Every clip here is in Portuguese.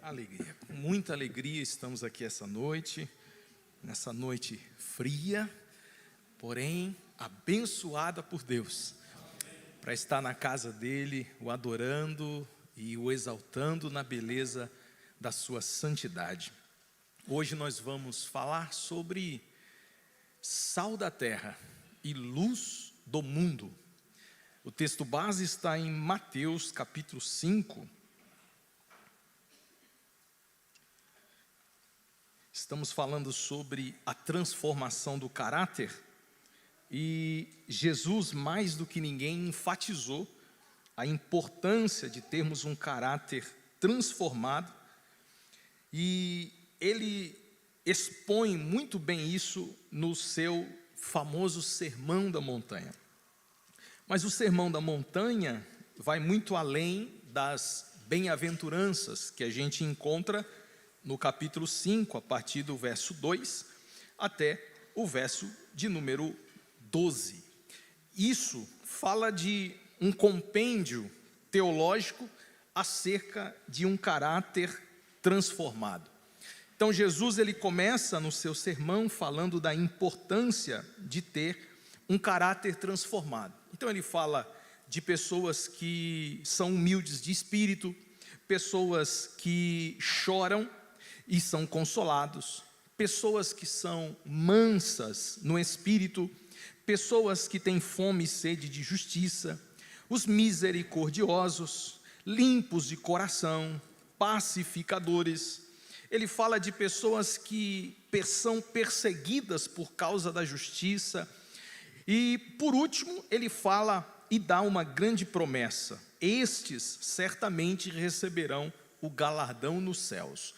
Alegria, com muita alegria estamos aqui essa noite, nessa noite fria, porém abençoada por Deus, para estar na casa dele, o adorando e o exaltando na beleza da sua santidade. Hoje nós vamos falar sobre sal da terra e luz do mundo. O texto base está em Mateus capítulo 5. Estamos falando sobre a transformação do caráter e Jesus, mais do que ninguém, enfatizou a importância de termos um caráter transformado e ele expõe muito bem isso no seu famoso Sermão da Montanha. Mas o Sermão da Montanha vai muito além das bem-aventuranças que a gente encontra no capítulo 5, a partir do verso 2, até o verso de número 12. Isso fala de um compêndio teológico acerca de um caráter transformado. Então Jesus ele começa no seu sermão falando da importância de ter um caráter transformado. Então ele fala de pessoas que são humildes de espírito, pessoas que choram e são consolados, pessoas que são mansas no espírito, pessoas que têm fome e sede de justiça, os misericordiosos, limpos de coração, pacificadores. Ele fala de pessoas que são perseguidas por causa da justiça. E por último, ele fala e dá uma grande promessa: estes certamente receberão o galardão nos céus.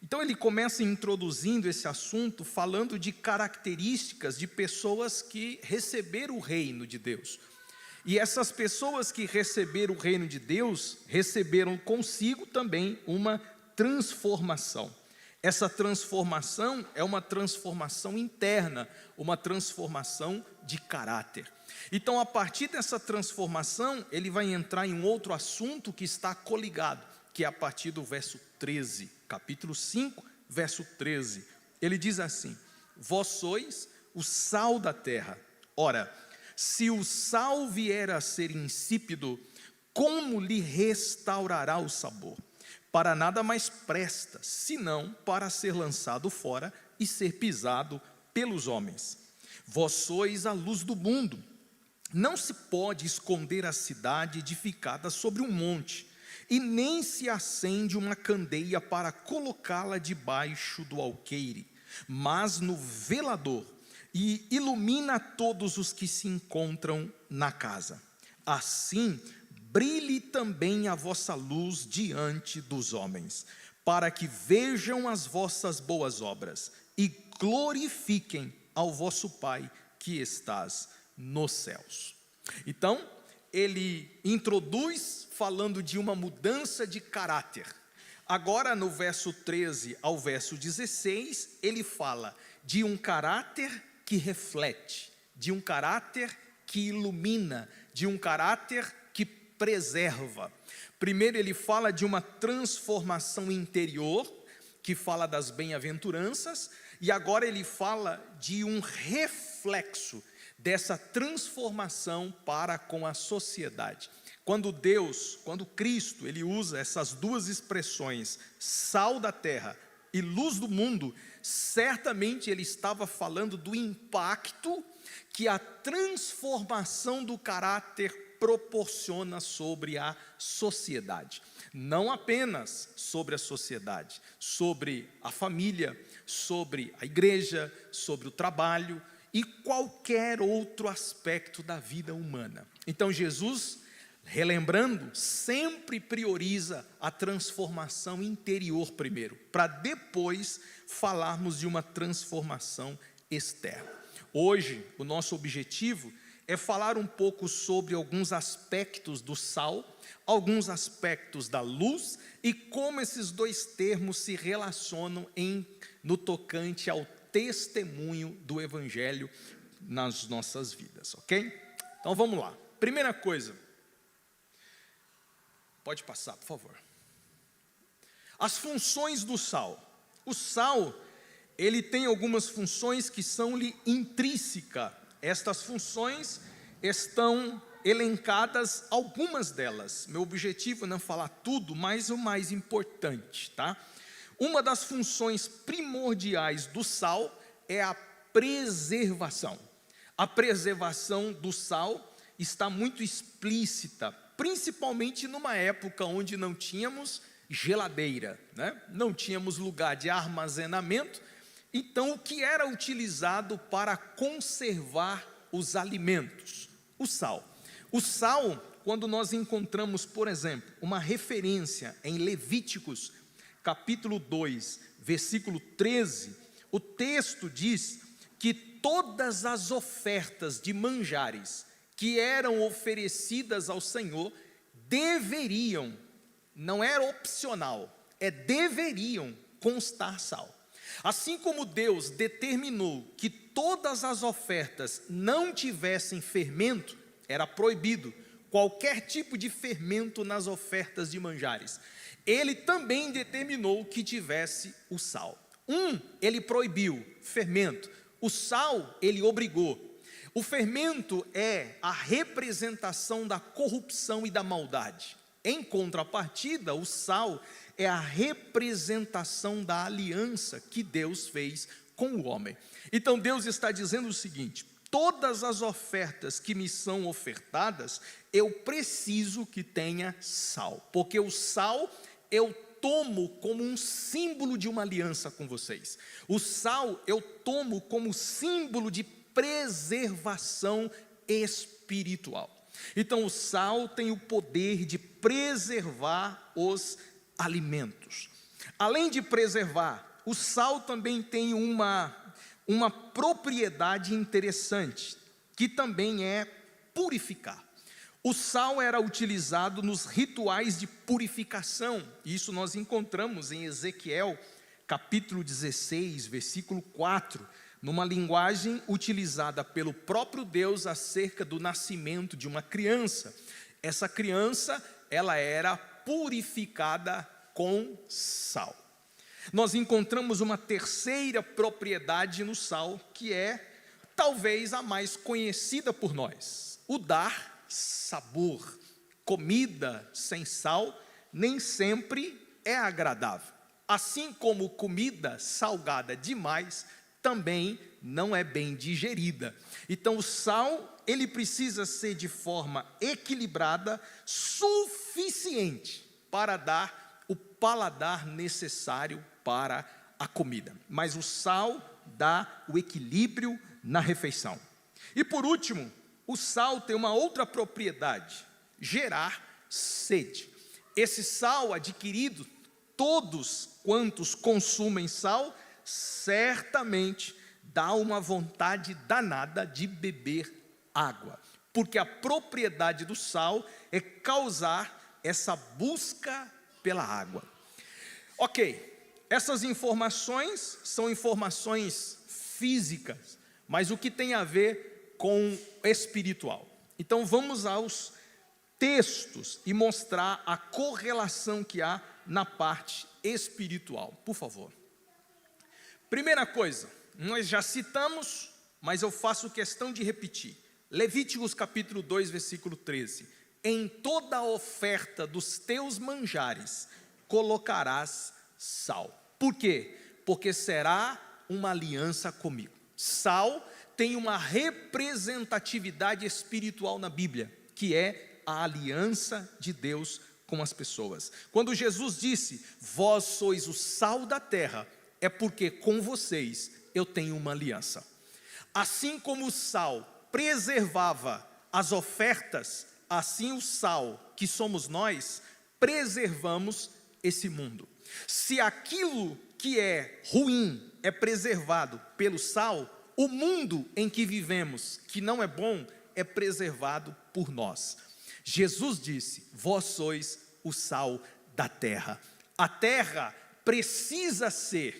Então ele começa introduzindo esse assunto, falando de características de pessoas que receberam o reino de Deus. E essas pessoas que receberam o reino de Deus, receberam consigo também uma transformação. Essa transformação é uma transformação interna, uma transformação de caráter. Então, a partir dessa transformação, ele vai entrar em um outro assunto que está coligado, que é a partir do verso 13, capítulo 5, verso 13. Ele diz assim: vós sois o sal da terra. Ora, se o sal vier a ser insípido, como lhe restaurará o sabor? Para nada mais presta, senão para ser lançado fora e ser pisado pelos homens. Vós sois a luz do mundo. Não se pode esconder a cidade edificada sobre um monte, e nem se acende uma candeia para colocá-la debaixo do alqueire, mas no velador, e ilumina todos os que se encontram na casa. Assim, brilhe também a vossa luz diante dos homens, para que vejam as vossas boas obras e glorifiquem ao vosso Pai que estás nos céus. Então, ele introduz falando de uma mudança de caráter. Agora, no verso 13 ao verso 16, ele fala de um caráter que reflete, de um caráter que ilumina, de um caráter que preserva. Primeiro ele fala de uma transformação interior, que fala das bem-aventuranças, e agora ele fala de um reflexo dessa transformação para com a sociedade. Quando Cristo, ele usa essas duas expressões, sal da terra e luz do mundo, certamente ele estava falando do impacto que a transformação do caráter proporciona sobre a sociedade. Não apenas sobre a sociedade, sobre a família, sobre a igreja, sobre o trabalho e qualquer outro aspecto da vida humana. Então Jesus, relembrando, sempre prioriza a transformação interior primeiro, para depois falarmos de uma transformação externa. Hoje, o nosso objetivo é falar um pouco sobre alguns aspectos do sal, alguns aspectos da luz e como esses dois termos se relacionam no tocante ao testemunho do Evangelho nas nossas vidas, ok? Então vamos lá. Primeira coisa, pode passar, por favor. As funções do sal. O sal, ele tem algumas funções que são-lhe intrínsecas. Estas funções estão elencadas, algumas delas. Meu objetivo não é falar tudo, mas o mais importante, tá? Uma das funções primordiais do sal é a preservação. A preservação do sal está muito explícita, principalmente numa época onde não tínhamos geladeira, né? Não tínhamos lugar de armazenamento. Então, o que era utilizado para conservar os alimentos? O sal. O sal, quando nós encontramos, por exemplo, uma referência em Levíticos, capítulo 2, versículo 13, o texto diz que todas as ofertas de manjares que eram oferecidas ao Senhor deveriam, não era opcional, deveriam constar sal. Assim como Deus determinou que todas as ofertas não tivessem fermento, era proibido qualquer tipo de fermento nas ofertas de manjares. Ele também determinou que tivesse o sal. Ele proibiu fermento. O sal, ele obrigou. O fermento é a representação da corrupção e da maldade. Em contrapartida, o sal é a representação da aliança que Deus fez com o homem. Então Deus está dizendo o seguinte: todas as ofertas que me são ofertadas, eu preciso que tenha sal, porque o sal eu tomo como um símbolo de uma aliança com vocês. O sal eu tomo como símbolo de preservação espiritual. Então o sal tem o poder de preservar os alimentos. Além de preservar, o sal também tem uma propriedade interessante, que também é purificar. O sal era utilizado nos rituais de purificação. Isso nós encontramos em Ezequiel, capítulo 16, versículo 4, numa linguagem utilizada pelo próprio Deus acerca do nascimento de uma criança. Essa criança, ela era purificada com sal. Nós encontramos uma terceira propriedade no sal, que é talvez a mais conhecida por nós: o dar sabor. Comida sem sal nem sempre é agradável. Assim como comida salgada demais também não é bem digerida. Então o sal, ele precisa ser de forma equilibrada, suficiente para dar o paladar necessário para a comida. Mas o sal dá o equilíbrio na refeição. E por último, o sal tem uma outra propriedade: gerar sede. Esse sal adquirido, todos quantos consumem sal, certamente dá uma vontade danada de beber água, porque a propriedade do sal é causar essa busca pela água. Ok, essas informações são informações físicas, mas o que tem a ver com espiritual? Então vamos aos textos e mostrar a correlação que há na parte espiritual, por favor. Primeira coisa, nós já citamos, mas eu faço questão de repetir. Levíticos capítulo 2, versículo 13. Em toda oferta dos teus manjares colocarás sal. Por quê? Porque será uma aliança comigo. Sal tem uma representatividade espiritual na Bíblia, que é a aliança de Deus com as pessoas. Quando Jesus disse: vós sois o sal da terra, é porque com vocês eu tenho uma aliança. Assim como o sal preservava as ofertas, assim o sal, que somos nós, preservamos esse mundo. Se aquilo que é ruim é preservado pelo sal, o mundo em que vivemos, que não é bom, é preservado por nós. Jesus disse: vós sois o sal da terra. A terra precisa ser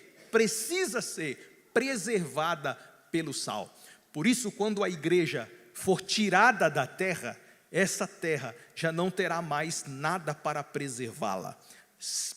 preservada pelo sal. Por isso, quando a igreja for tirada da terra, essa terra já não terá mais nada para preservá-la.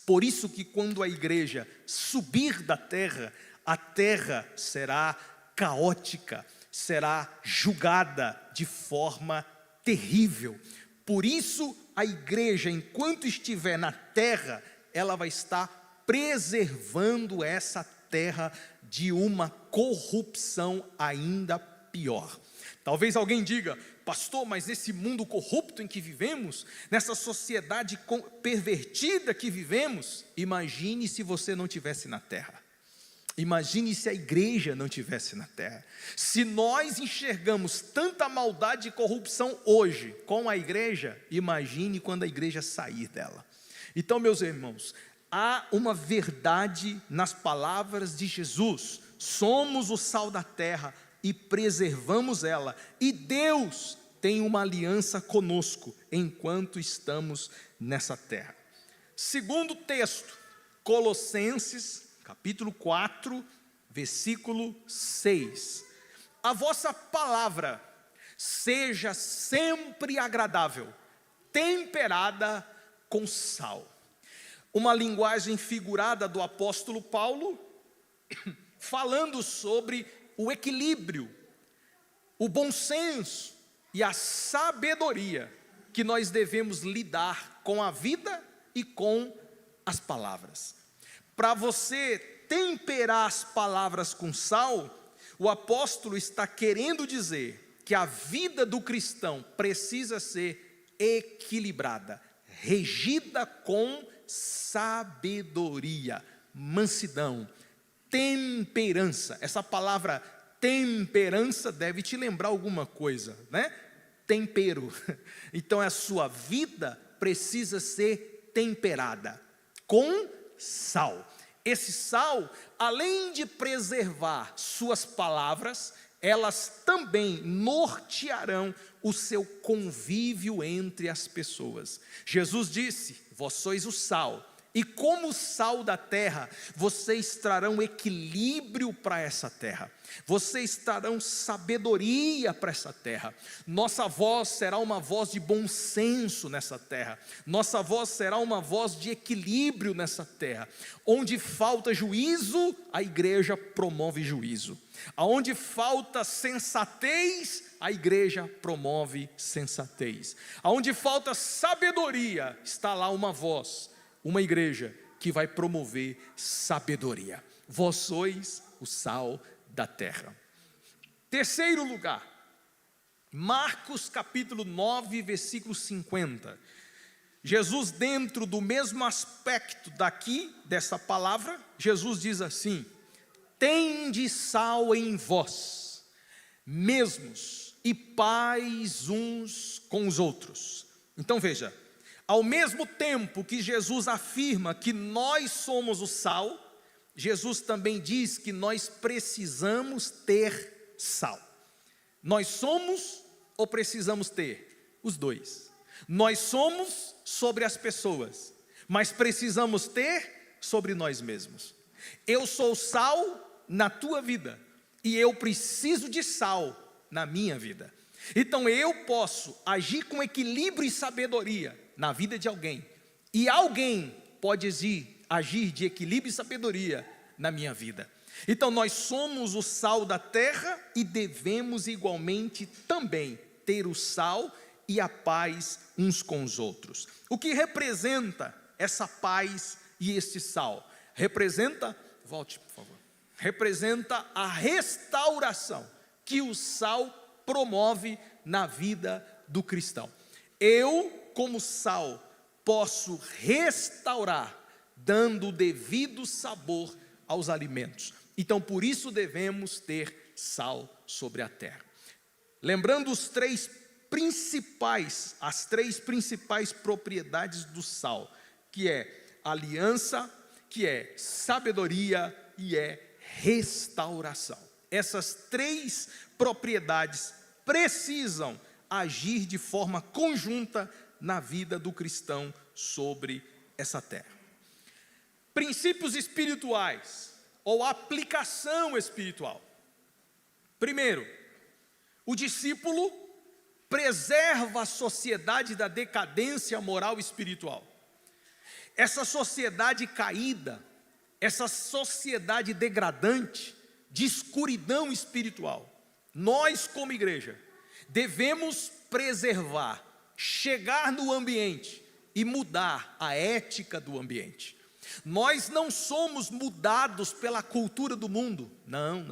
Por isso que quando a igreja subir da terra, a terra será caótica, será julgada de forma terrível. Por isso a igreja, enquanto estiver na terra, ela vai estar preservando essa terra de uma corrupção ainda pior. Talvez alguém diga: pastor, mas nesse mundo corrupto em que vivemos, nessa sociedade pervertida que vivemos, imagine se você não estivesse na terra. Imagine se a igreja não estivesse na terra. Se nós enxergamos tanta maldade e corrupção hoje com a igreja, imagine quando a igreja sair dela. Então, meus irmãos, há uma verdade nas palavras de Jesus: somos o sal da terra e preservamos ela, e Deus tem uma aliança conosco enquanto estamos nessa terra. Segundo texto, Colossenses capítulo 4, versículo 6. A vossa palavra seja sempre agradável, temperada com sal. Uma linguagem figurada do apóstolo Paulo, falando sobre o equilíbrio, o bom senso e a sabedoria que nós devemos lidar com a vida e com as palavras. Para você temperar as palavras com sal, o apóstolo está querendo dizer que a vida do cristão precisa ser equilibrada, regida com sabedoria, mansidão, temperança. Essa palavra temperança deve te lembrar alguma coisa, né? Tempero. Então a sua vida precisa ser temperada com sal. Esse sal, além de preservar suas palavras, elas também nortearão o seu convívio entre as pessoas. Jesus disse: vós sois o sal, e como o sal da terra, vocês trarão equilíbrio para essa terra, vocês trarão sabedoria para essa terra. Nossa voz será uma voz de bom senso nessa terra, nossa voz será uma voz de equilíbrio nessa terra. Onde falta juízo, a igreja promove juízo. Aonde falta sensatez, a igreja promove sensatez. Aonde falta sabedoria, está lá uma voz, uma igreja que vai promover sabedoria. Vós sois o sal da terra. Terceiro lugar, Marcos capítulo 9, versículo 50. Jesus, dentro do mesmo aspecto daqui, dessa palavra, Jesus diz assim: tende sal em vós mesmos e paz uns com os outros. Então veja, ao mesmo tempo que Jesus afirma que nós somos o sal, Jesus também diz que nós precisamos ter sal. Nós somos ou precisamos ter? Os dois. Nós somos sobre as pessoas, mas precisamos ter sobre nós mesmos. Eu sou sal na tua vida e eu preciso de sal na minha vida. Então eu posso agir com equilíbrio e sabedoria na vida de alguém, e alguém pode agir de equilíbrio e sabedoria na minha vida. Então nós somos o sal da terra e devemos igualmente também ter o sal e a paz uns com os outros. O que representa essa paz e este sal? Representa, volte por favor, representa a restauração que o sal promove na vida do cristão. Eu, como sal, posso restaurar, dando o devido sabor aos alimentos. Então por isso devemos ter sal sobre a terra. Lembrando as três principais propriedades do sal, que é aliança, que é sabedoria e é restauração. Essas três propriedades precisam agir de forma conjunta na vida do cristão sobre essa terra. Princípios espirituais ou aplicação espiritual. Primeiro, o discípulo preserva a sociedade da decadência moral e espiritual. essa sociedade caída, essa sociedade degradante, de escuridão espiritual, nós como igreja, devemos preservar, chegar no ambiente e mudar a ética do ambiente. Nós não somos mudados pela cultura do mundo, não.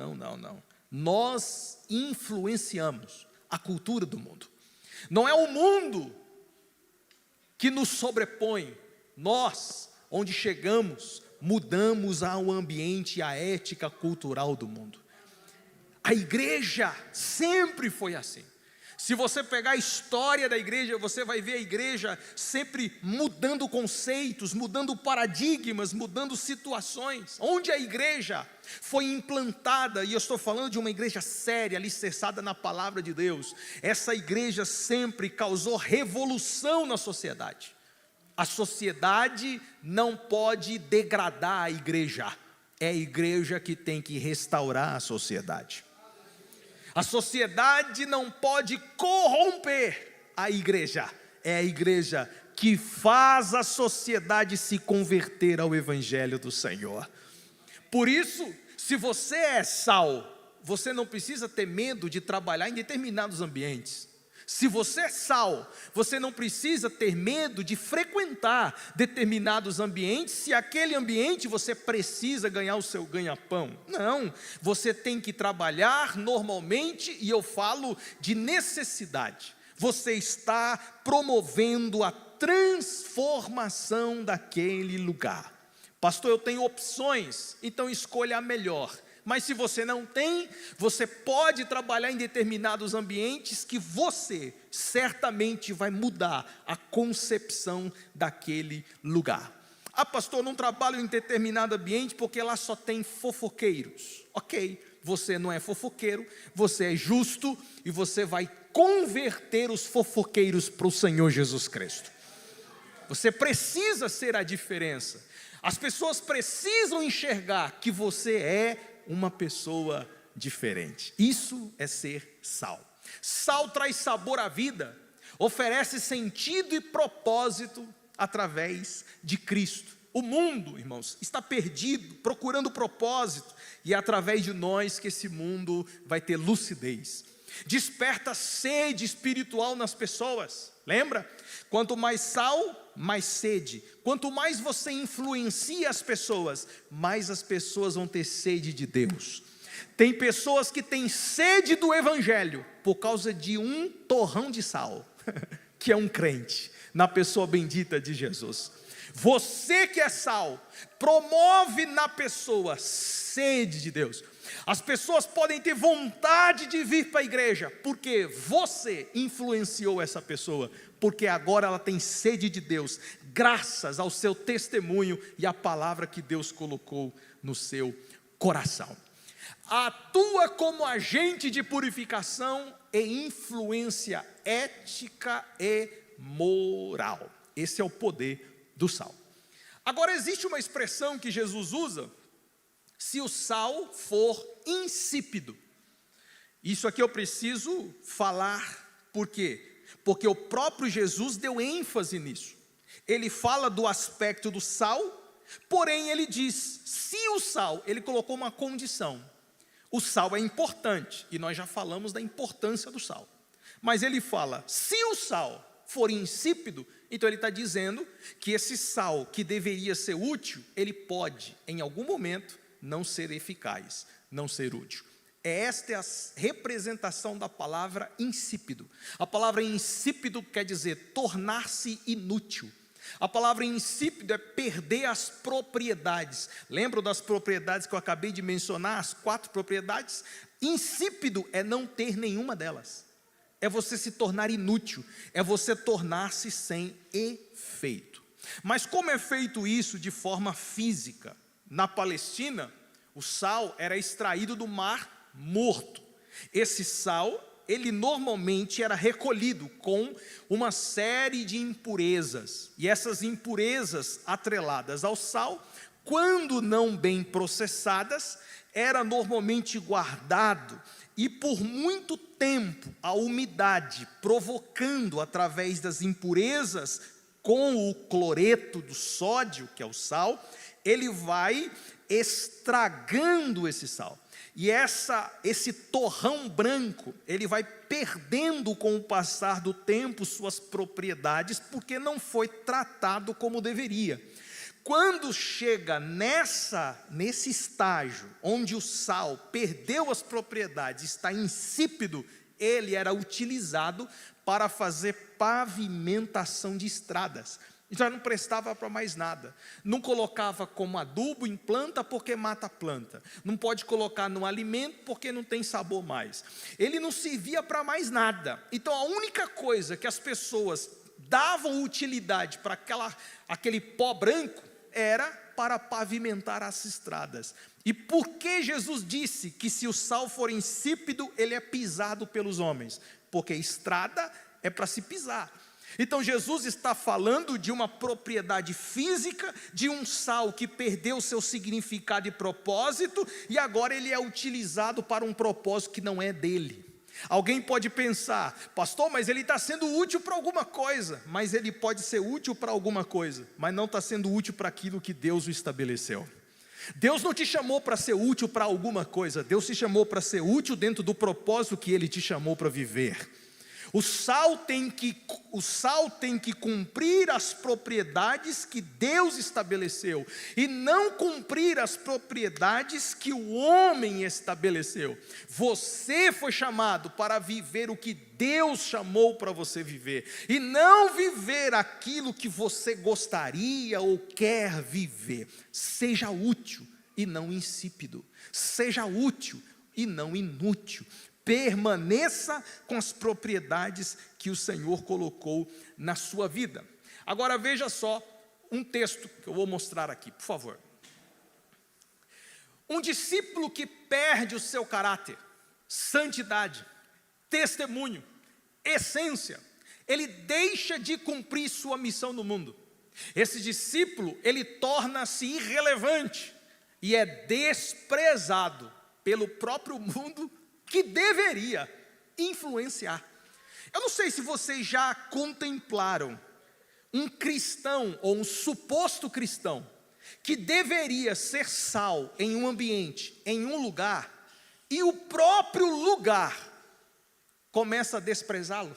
Nós influenciamos a cultura do mundo. Não é o mundo que nos sobrepõe, nós, onde chegamos, mudamos ao ambiente e a ética cultural do mundo. A igreja sempre foi assim. Se você pegar a história da igreja, você vai ver a igreja sempre mudando conceitos, mudando paradigmas, mudando situações. Onde a igreja foi implantada, e eu estou falando de uma igreja séria, alicerçada na palavra de Deus, essa igreja sempre causou revolução na sociedade. A sociedade não pode degradar a igreja, é a igreja que tem que restaurar a sociedade. A sociedade não pode corromper a igreja, é a igreja que faz a sociedade se converter ao evangelho do Senhor. Por isso, se você é sal, você não precisa ter medo de trabalhar em determinados ambientes. Se você é sal, você não precisa ter medo de frequentar determinados ambientes, se aquele ambiente você precisa ganhar o seu ganha-pão. Não, você tem que trabalhar normalmente, e eu falo de necessidade. Você está promovendo a transformação daquele lugar. Pastor, eu tenho opções, então escolha a melhor. Mas se você não tem, você pode trabalhar em determinados ambientes que você certamente vai mudar a concepção daquele lugar. Ah, pastor, não trabalho em determinado ambiente porque lá só tem fofoqueiros. Ok, você não é fofoqueiro, você é justo e você vai converter os fofoqueiros para o Senhor Jesus Cristo. Você precisa ser a diferença. As pessoas precisam enxergar que você é uma pessoa diferente. Isso é ser sal. Sal traz sabor à vida, oferece sentido e propósito através de Cristo. O mundo, irmãos, está perdido, procurando propósito, e é através de nós que esse mundo vai ter lucidez. Desperta sede espiritual nas pessoas. Lembra? Quanto mais sal, mais sede. Quanto mais você influencia as pessoas, mais as pessoas vão ter sede de Deus. Tem pessoas que têm sede do evangelho por causa de um torrão de sal, que é um crente, na pessoa bendita de Jesus. Você que é sal, promove na pessoa sede de Deus. As pessoas podem ter vontade de vir para a igreja, porque você influenciou essa pessoa, porque agora ela tem sede de Deus, graças ao seu testemunho e à palavra que Deus colocou no seu coração. Atua como agente de purificação e influência ética e moral. Esse é o poder do sal. Agora, existe uma expressão que Jesus usa: se o sal for insípido. Isso aqui eu preciso falar, por quê? Porque o próprio Jesus deu ênfase nisso. Ele fala do aspecto do sal, porém ele diz, se o sal, ele colocou uma condição. O sal é importante, e nós já falamos da importância do sal. Mas ele fala, se o sal for insípido, então ele está dizendo que esse sal que deveria ser útil, ele pode, em algum momento, não ser eficaz, não ser útil. Esta é a representação da palavra insípido. A palavra insípido quer dizer tornar-se inútil. A palavra insípido é perder as propriedades. Lembram das propriedades que eu acabei de mencionar, as 4 propriedades? Insípido é não ter nenhuma delas. É você se tornar inútil, é você tornar-se sem efeito. Mas como é feito isso de forma física? Na Palestina, o sal era extraído do Mar Morto. Esse sal, ele normalmente era recolhido com uma série de impurezas. E essas impurezas atreladas ao sal, quando não bem processadas, era normalmente guardado. E por muito tempo, a umidade provocando através das impurezas, com o cloreto do sódio, que é o sal, ele vai estragando esse sal. E esse torrão branco, ele vai perdendo com o passar do tempo suas propriedades, porque não foi tratado como deveria. Quando chega nesse estágio, onde o sal perdeu as propriedades, está insípido, ele era utilizado para fazer pavimentação de estradas. Já não prestava para mais nada. Não colocava como adubo em planta, porque mata a planta. Não pode colocar no alimento, porque não tem sabor mais. Ele não servia para mais nada. Então a única coisa que as pessoas davam utilidade para aquele pó branco era para pavimentar as estradas. E por que Jesus disse que se o sal for insípido, ele é pisado pelos homens? Porque estrada é para se pisar. Então Jesus está falando de uma propriedade física, de um sal que perdeu seu significado e propósito, e agora ele é utilizado para um propósito que não é dele. Alguém pode pensar, pastor, mas ele está sendo útil para alguma coisa. Mas ele pode ser útil para alguma coisa, mas não está sendo útil para aquilo que Deus o estabeleceu. Deus não te chamou para ser útil para alguma coisa, Deus te chamou para ser útil dentro do propósito que Ele te chamou para viver. O sal tem que cumprir as propriedades que Deus estabeleceu, e não cumprir as propriedades que o homem estabeleceu. Você foi chamado para viver o que Deus chamou para você viver, e não viver aquilo que você gostaria ou quer viver. Seja útil e não insípido, seja útil e não inútil. Permaneça com as propriedades que o Senhor colocou na sua vida. Agora veja só um texto que eu vou mostrar aqui, por favor. Um discípulo que perde o seu caráter, santidade, testemunho, essência, ele deixa de cumprir sua missão no mundo. Esse discípulo, ele torna-se irrelevante e é desprezado pelo próprio mundo, que deveria influenciar. Eu não sei se vocês já contemplaram um cristão ou um suposto cristão que deveria ser sal em um ambiente, em um lugar, e o próprio lugar começa a desprezá-lo,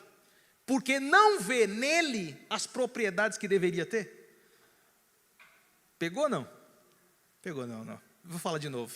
porque não vê nele as propriedades que deveria ter. Pegou ou não? Pegou não. Vou falar de novo.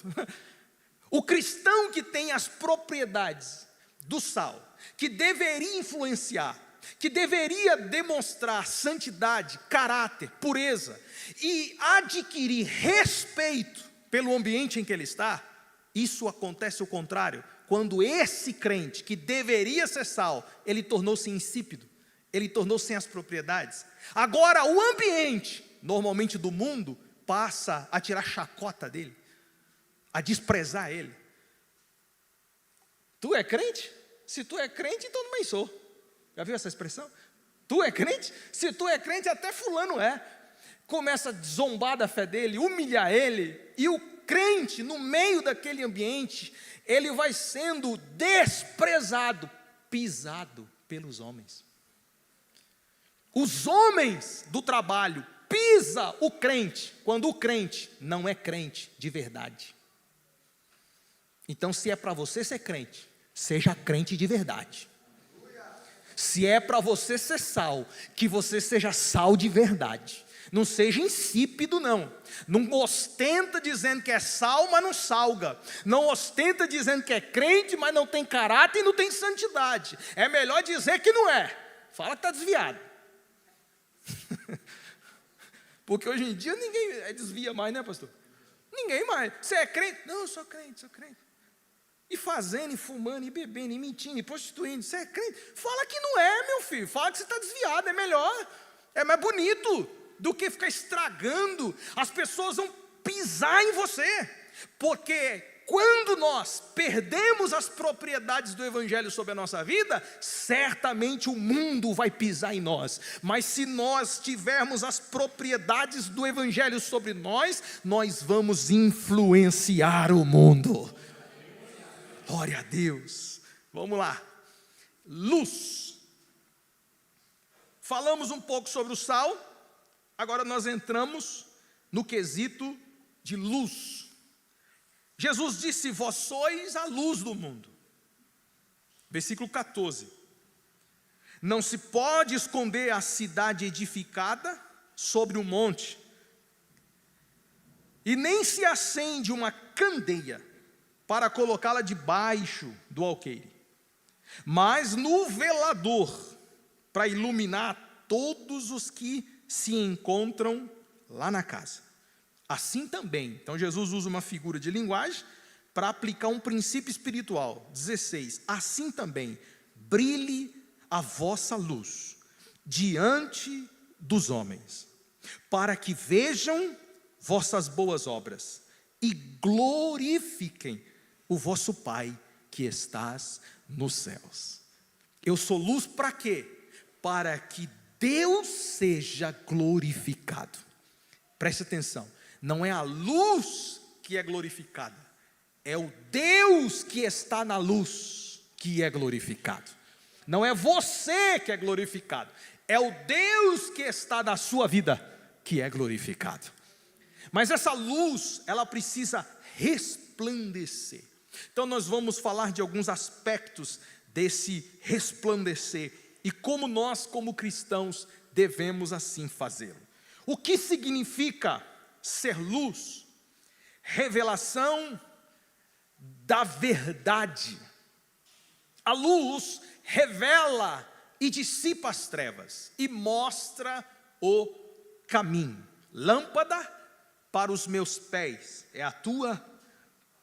O cristão que tem as propriedades do sal, que deveria influenciar, que deveria demonstrar santidade, caráter, pureza, e adquirir respeito pelo ambiente em que ele está, isso acontece o contrário. Quando esse crente, que deveria ser sal, ele tornou-se insípido, ele tornou-se sem as propriedades. Agora o ambiente, normalmente do mundo, passa a tirar chacota dele, a desprezar ele. Tu é crente? Se tu é crente, então também sou. Já viu essa expressão? Tu é crente? Se tu é crente, até fulano é. Começa a zombar da fé dele, humilhar ele, e o crente, no meio daquele ambiente, ele vai sendo desprezado, pisado pelos homens. Os homens do trabalho pisam o crente, quando o crente não é crente de verdade. Então, se é para você ser crente, seja crente de verdade. Se é para você ser sal, que você seja sal de verdade. Não seja insípido não. Não ostenta dizendo que é sal, mas não salga. Não ostenta dizendo que é crente, mas não tem caráter e não tem santidade. É melhor dizer que não é. Fala que está desviado. Porque hoje em dia ninguém desvia mais, né, pastor? Ninguém mais. Você é crente? Não, eu sou crente. E fazendo, e fumando, e bebendo, e mentindo, e prostituindo. Você é crente? Fala que não é, meu filho. Fala que você está desviado, é melhor. É mais bonito do que ficar estragando. As pessoas vão pisar em você. Porque quando nós perdemos as propriedades do Evangelho sobre a nossa vida, certamente o mundo vai pisar em nós. Mas se nós tivermos as propriedades do Evangelho sobre nós, nós vamos influenciar o mundo. Glória a Deus. Vamos lá. Luz. Falamos um pouco sobre o sal, agora nós entramos no quesito de luz. Jesus disse: vós sois a luz do mundo. Versículo 14. Não se pode esconder a cidade edificada sobre um monte, e nem se acende uma candeia para colocá-la debaixo do alqueire, mas no velador, para iluminar todos os que se encontram lá na casa. Assim também, então Jesus usa uma figura de linguagem para aplicar um princípio espiritual. 16, assim também, brilhe a vossa luz diante dos homens, para que vejam vossas boas obras e glorifiquem o vosso Pai que estás nos céus. Eu sou luz para quê? Para que Deus seja glorificado. Preste atenção, não é a luz que é glorificada, é o Deus que está na luz que é glorificado. Não é você que é glorificado, é o Deus que está na sua vida que é glorificado. Mas essa luz, ela precisa resplandecer. Então nós vamos falar de alguns aspectos desse resplandecer e como nós, como cristãos, devemos assim fazê-lo. O que significa ser luz? Revelação da verdade. A luz revela e dissipa as trevas e mostra o caminho. Lâmpada para os meus pés é a tua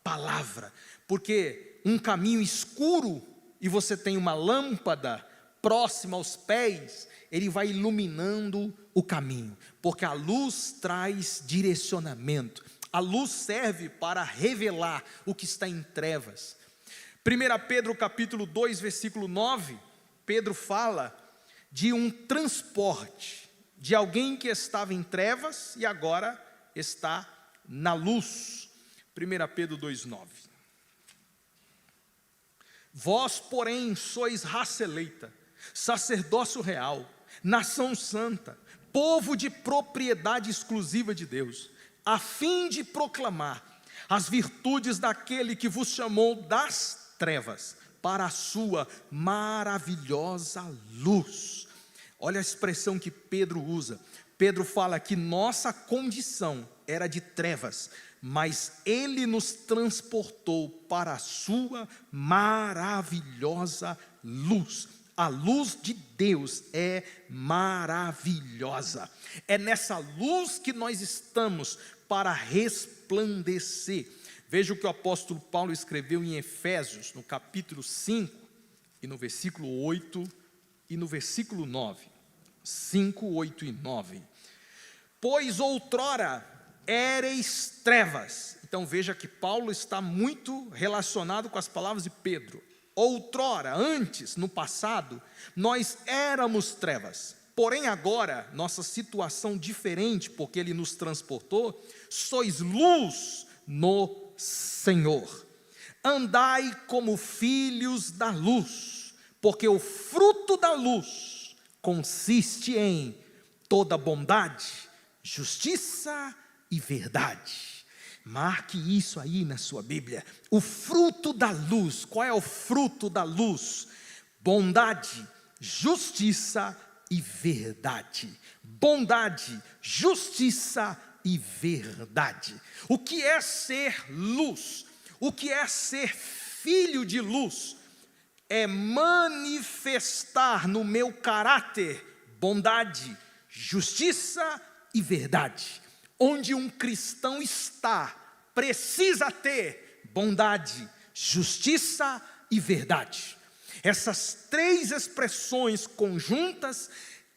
palavra, porque um caminho escuro e você tem uma lâmpada próxima aos pés, ele vai iluminando o caminho, porque a luz traz direcionamento, a luz serve para revelar o que está em trevas. 1 Pedro capítulo 2, versículo 9, Pedro fala de um transporte, de alguém que estava em trevas e agora está na luz. 1 Pedro 2, 9. Vós, porém, sois raça eleita, sacerdócio real, nação santa, povo de propriedade exclusiva de Deus, a fim de proclamar as virtudes daquele que vos chamou das trevas para a sua maravilhosa luz. Olha a expressão que Pedro usa. Pedro fala que nossa condição era de trevas, mas Ele nos transportou para a sua maravilhosa luz. A luz de Deus é maravilhosa. É nessa luz que nós estamos para resplandecer. Veja o que o apóstolo Paulo escreveu em Efésios, no capítulo 5, e no versículo 8 e no versículo 9. 5, 8 e 9. Pois outrora éreis trevas. Então veja que Paulo está muito relacionado com as palavras de Pedro. Outrora, antes, no passado, nós éramos trevas. Porém agora, nossa situação diferente, porque Ele nos transportou, sois luz no Senhor. Andai como filhos da luz, porque o fruto da luz consiste em toda bondade, justiça e verdade. Marque isso aí na sua Bíblia. O fruto da luz. Qual é o fruto da luz? Bondade, justiça e verdade. Bondade, justiça e verdade. O que é ser luz? O que é ser filho de luz? É manifestar no meu caráter bondade, justiça e verdade. Onde um cristão está, precisa ter bondade, justiça e verdade. Essas três expressões conjuntas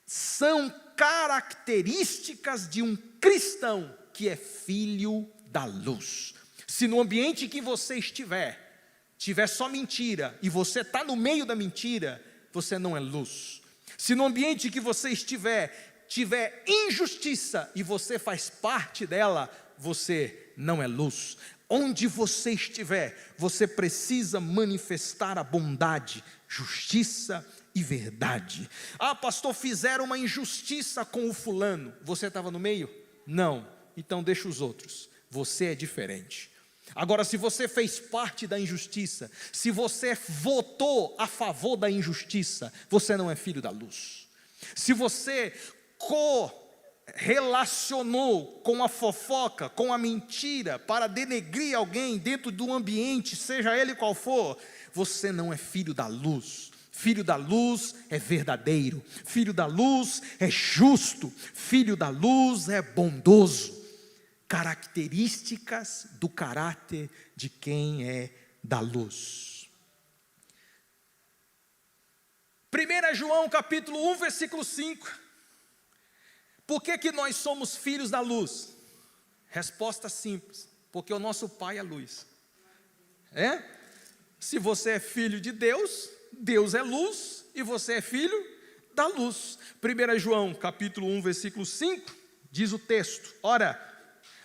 são características de um cristão que é filho da luz. Se no ambiente que você tiver só mentira e você está no meio da mentira, você não é luz. Se no ambiente que você tiver injustiça e você faz parte dela, você não é luz. Onde você estiver, você precisa manifestar a bondade, justiça e verdade. Ah, pastor, fizeram uma injustiça com o fulano. Você estava no meio? Não. Então deixa os outros. Você é diferente. Agora, se você fez parte da injustiça, se você votou a favor da injustiça, você não é filho da luz. Se você correlacionou com a fofoca, com a mentira, para denegrir alguém dentro do ambiente, seja ele qual for, você não é filho da luz. Filho da luz é verdadeiro, filho da luz é justo, filho da luz é bondoso. Características do caráter de quem é da luz. 1 João capítulo 1, versículo 5. Por que nós somos filhos da luz? Resposta simples, porque o nosso Pai é luz. Se você é filho de Deus, Deus é luz e você é filho da luz. 1 João capítulo 1, versículo 5, diz o texto: ora,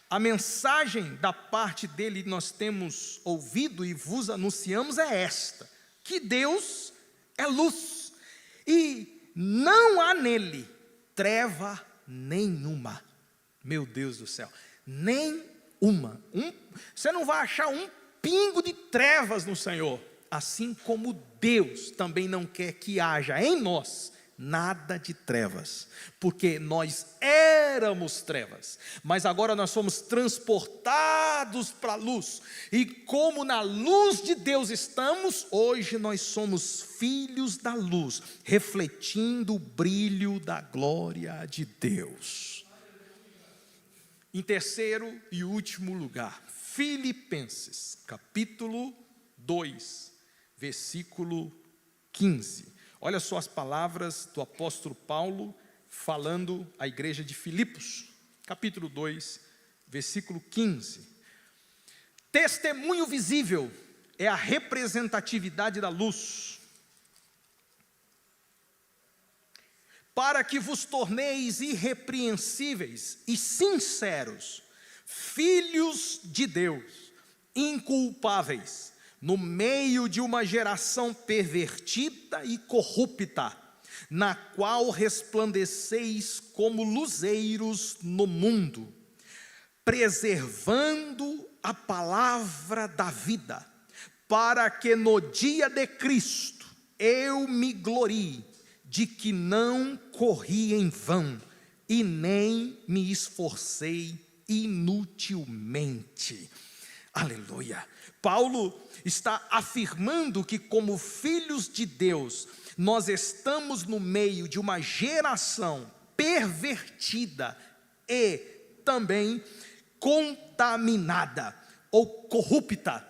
a mensagem da parte dele nós temos ouvido e vos anunciamos é esta: que Deus é luz, e não há nele treva nenhuma. Meu Deus do céu, nenhuma. Você não vai achar um pingo de trevas no Senhor. Assim como Deus também não quer que haja em nós nada de trevas, porque nós éramos trevas, mas agora nós somos transportados para a luz, e como na luz de Deus estamos, hoje nós somos filhos da luz, refletindo o brilho da glória de Deus. Em terceiro e último lugar, Filipenses capítulo 2, versículo 15. Olha só as palavras do apóstolo Paulo falando à igreja de Filipos, capítulo 2, versículo 15. Testemunho visível é a representatividade da luz, para que vos torneis irrepreensíveis e sinceros, filhos de Deus, inculpáveis, no meio de uma geração pervertida e corrupta, na qual resplandeceis como luzeiros no mundo, preservando a palavra da vida, para que no dia de Cristo eu me glorie de que não corri em vão e nem me esforcei inutilmente. Aleluia. Paulo está afirmando que, como filhos de Deus, nós estamos no meio de uma geração pervertida e também contaminada ou corrupta.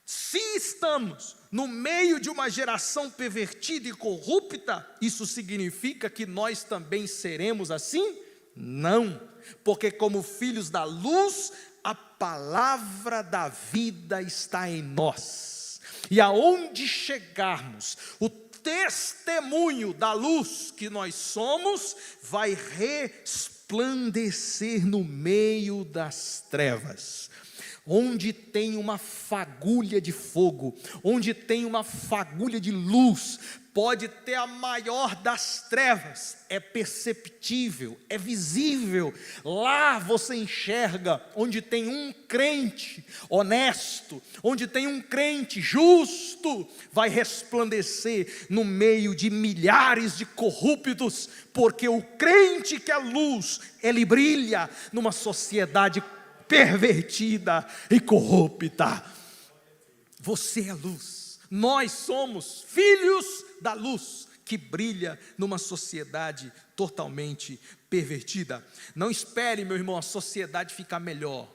Se estamos no meio de uma geração pervertida e corrupta, isso significa que nós também seremos assim? Não, porque como filhos da luz, a palavra da vida está em nós, e aonde chegarmos, o testemunho da luz que nós somos vai resplandecer no meio das trevas. Onde tem uma fagulha de fogo, onde tem uma fagulha de luz, pode ter a maior das trevas, é perceptível, é visível. Lá você enxerga onde tem um crente honesto, onde tem um crente justo, vai resplandecer no meio de milhares de corruptos, porque o crente que é luz, ele brilha numa sociedade pervertida e corrupta. Você é luz, nós somos filhos da luz que brilha numa sociedade totalmente pervertida. Não espere, meu irmão, a sociedade ficar melhor.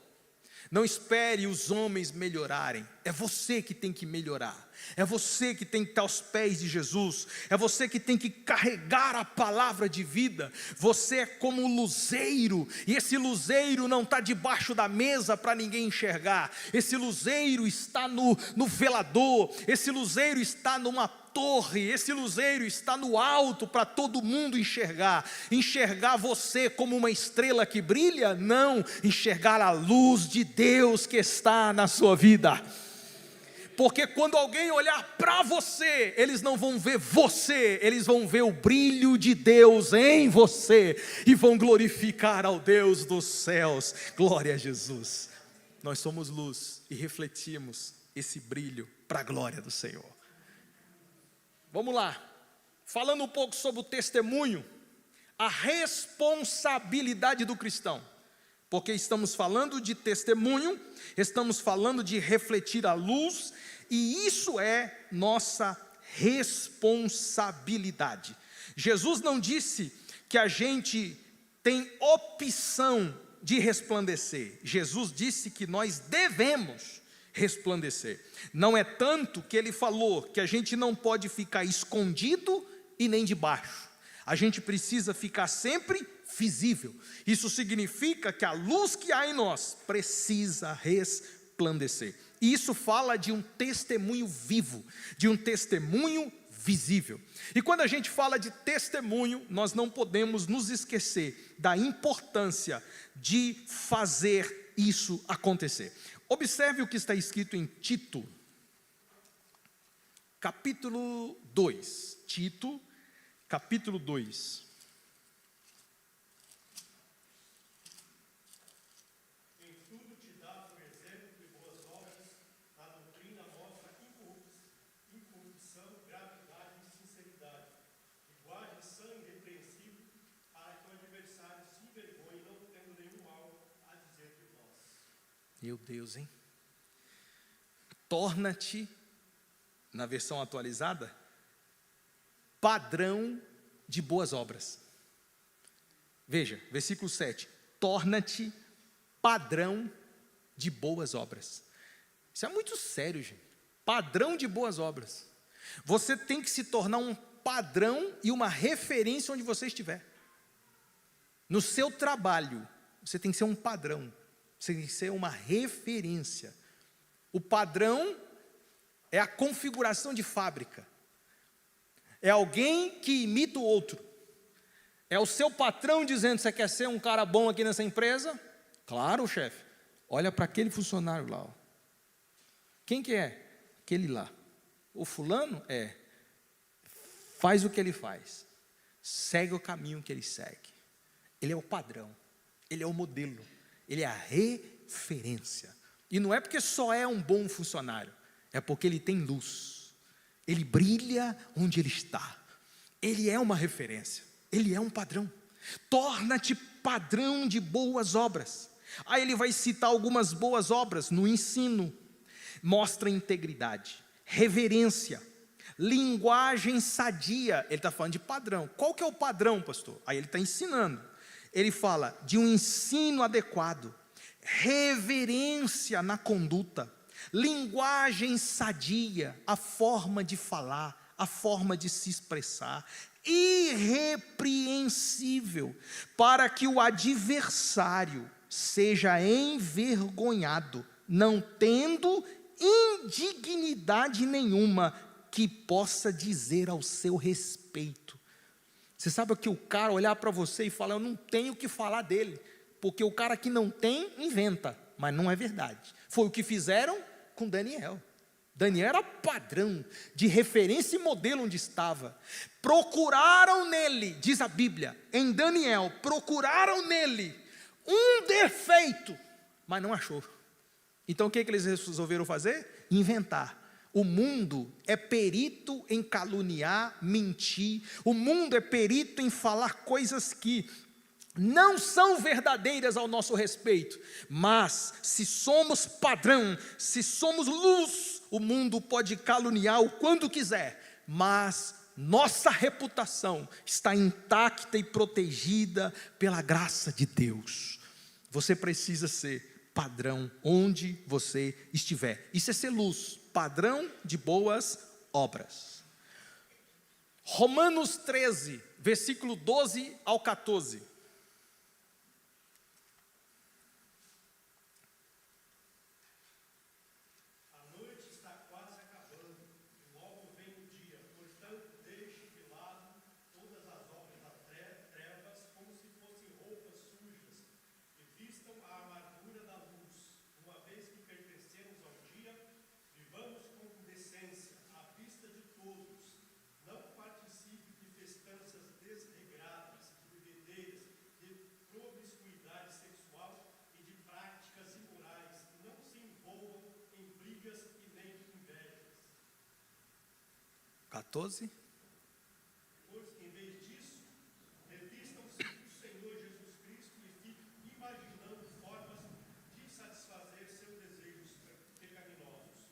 Não espere os homens melhorarem. É você que tem que melhorar. É você que tem que estar aos pés de Jesus. É você que tem que carregar a palavra de vida. Você é como um luzeiro. E esse luzeiro não está debaixo da mesa para ninguém enxergar. Esse luzeiro está no velador. Esse luzeiro está numa torre. Esse luzeiro está no alto para todo mundo enxergar. Enxergar você como uma estrela que brilha? Não. Enxergar a luz de Deus que está na sua vida. Porque quando alguém olhar para você, eles não vão ver você, eles vão ver o brilho de Deus em você e vão glorificar ao Deus dos céus. Glória a Jesus. Nós somos luz e refletimos esse brilho para a glória do Senhor. Vamos lá, falando um pouco sobre o testemunho, a responsabilidade do cristão. Porque estamos falando de testemunho, estamos falando de refletir a luz, e isso é nossa responsabilidade. Jesus não disse que a gente tem opção de resplandecer. Jesus disse que nós devemos resplandecer. Não é tanto que ele falou que a gente não pode ficar escondido e nem debaixo. A gente precisa ficar sempre visível. Isso significa que a luz que há em nós precisa resplandecer. E isso fala de um testemunho vivo, de um testemunho visível. E quando a gente fala de testemunho, nós não podemos nos esquecer da importância de fazer isso acontecer. Observe o que está escrito em Tito, capítulo 2. Tito, capítulo 2. Meu Deus, hein? Torna-te, na versão atualizada, padrão de boas obras. Veja, versículo 7. Torna-te padrão de boas obras. Isso é muito sério, gente. Padrão de boas obras. Você tem que se tornar um padrão e uma referência onde você estiver. No seu trabalho, você tem que ser um padrão. Você tem que ser uma referência. O padrão é a configuração de fábrica. É alguém que imita o outro. É o seu patrão dizendo: você quer ser um cara bom aqui nessa empresa? Claro, chefe. Olha para aquele funcionário lá. Ó. Quem que é? Aquele lá. O fulano é. Faz o que ele faz. Segue o caminho que ele segue. Ele é o padrão. Ele é o modelo. Ele é a referência. E não é porque só é um bom funcionário, é porque ele tem luz. Ele brilha onde ele está. Ele é uma referência. Ele é um padrão. Torna-te padrão de boas obras. Aí ele vai citar algumas boas obras no ensino. Mostra integridade, reverência, linguagem sadia. Ele está falando de padrão. Qual que é o padrão, pastor? Aí ele está ensinando. Ele fala de um ensino adequado, reverência na conduta, linguagem sadia, a forma de falar, a forma de se expressar, irrepreensível, para que o adversário seja envergonhado, não tendo indignidade nenhuma que possa dizer ao seu respeito. Você sabe que o cara olhar para você e falar: eu não tenho o que falar dele, porque o cara que não tem, inventa, mas não é verdade. Foi o que fizeram com Daniel. Daniel era padrão, de referência e modelo onde estava. Procuraram nele, diz a Bíblia, em Daniel, procuraram nele um defeito, mas não achou. Então o que eles resolveram fazer? Inventar. O mundo é perito em caluniar, mentir. O mundo é perito em falar coisas que não são verdadeiras ao nosso respeito. Mas se somos padrão, se somos luz, o mundo pode caluniar o quando quiser, mas nossa reputação está intacta e protegida pela graça de Deus. Você precisa ser padrão onde você estiver. Isso é ser luz. Padrão de boas obras. Romanos 13, versículo 12 ao 14. A noite está quase acabando, e logo vem o dia. Portanto, deixe de lado todas as obras das trevas, como se fossem roupas sujas, e vistam a armadura da luz. Uma vez que pertencemos ao dia, vivamos com 14. Pois, em vez disso, revistam-se do Senhor Jesus Cristo e fiquem imaginando formas de satisfazer seus desejos pecaminosos.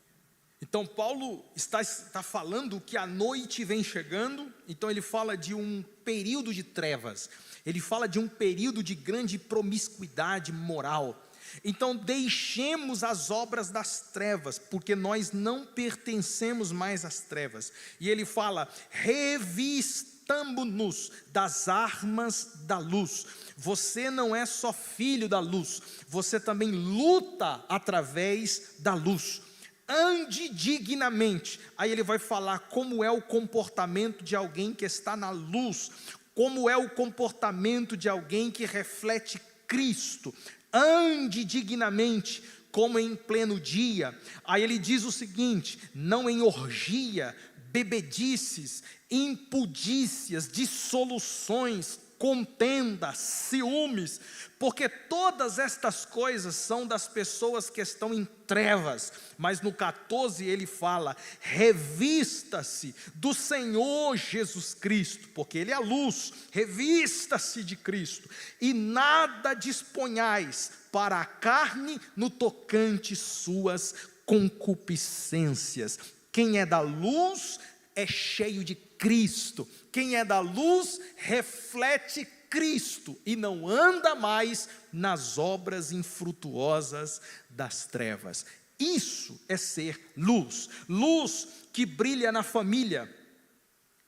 Então Paulo está falando que a noite vem chegando, então ele fala de um período de trevas, ele fala de um período de grande promiscuidade moral. Então deixemos as obras das trevas, porque nós não pertencemos mais às trevas. E ele fala, revistamo-nos das armas da luz. Você não é só filho da luz, você também luta através da luz. Ande dignamente. Aí ele vai falar como é o comportamento de alguém que está na luz, como é o comportamento de alguém que reflete Cristo. Ande dignamente, como em pleno dia. Aí ele diz o seguinte: não em orgia, bebedices, impudícias, dissoluções, contendas, ciúmes, porque todas estas coisas são das pessoas que estão em trevas. Mas no 14 ele fala, revista-se do Senhor Jesus Cristo, porque Ele é a luz, revista-se de Cristo, e nada disponhais para a carne no tocante suas concupiscências. Quem é da luz é cheio de Cristo, quem é da luz reflete Cristo e não anda mais nas obras infrutuosas das trevas. Isso é ser luz, luz que brilha na família.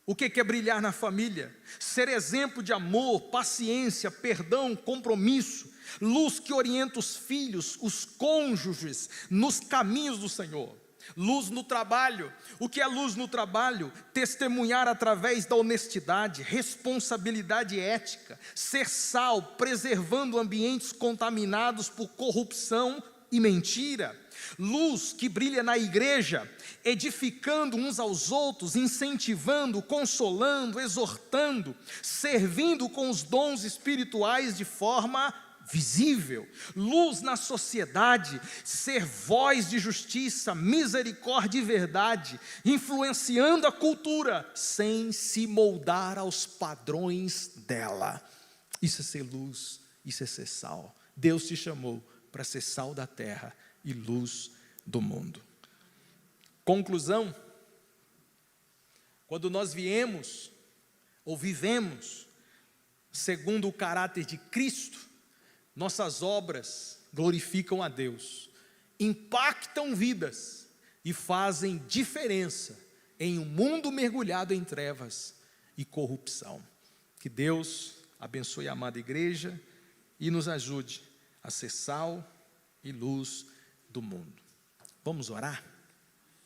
O que é brilhar na família? Ser exemplo de amor, paciência, perdão, compromisso. Luz que orienta os filhos, os cônjuges, nos caminhos do Senhor. Luz no trabalho. O que é luz no trabalho? Testemunhar através da honestidade, responsabilidade ética, ser sal, preservando ambientes contaminados por corrupção e mentira. Luz que brilha na igreja, edificando uns aos outros, incentivando, consolando, exortando, servindo com os dons espirituais de forma visível. Luz na sociedade, ser voz de justiça, misericórdia e verdade, influenciando a cultura, sem se moldar aos padrões dela. Isso é ser luz, isso é ser sal. Deus te chamou para ser sal da terra e luz do mundo. Conclusão: quando nós viemos, ou vivemos, segundo o caráter de Cristo, nossas obras glorificam a Deus, impactam vidas e fazem diferença em um mundo mergulhado em trevas e corrupção. Que Deus abençoe a amada igreja e nos ajude a ser sal e luz do mundo. Vamos orar?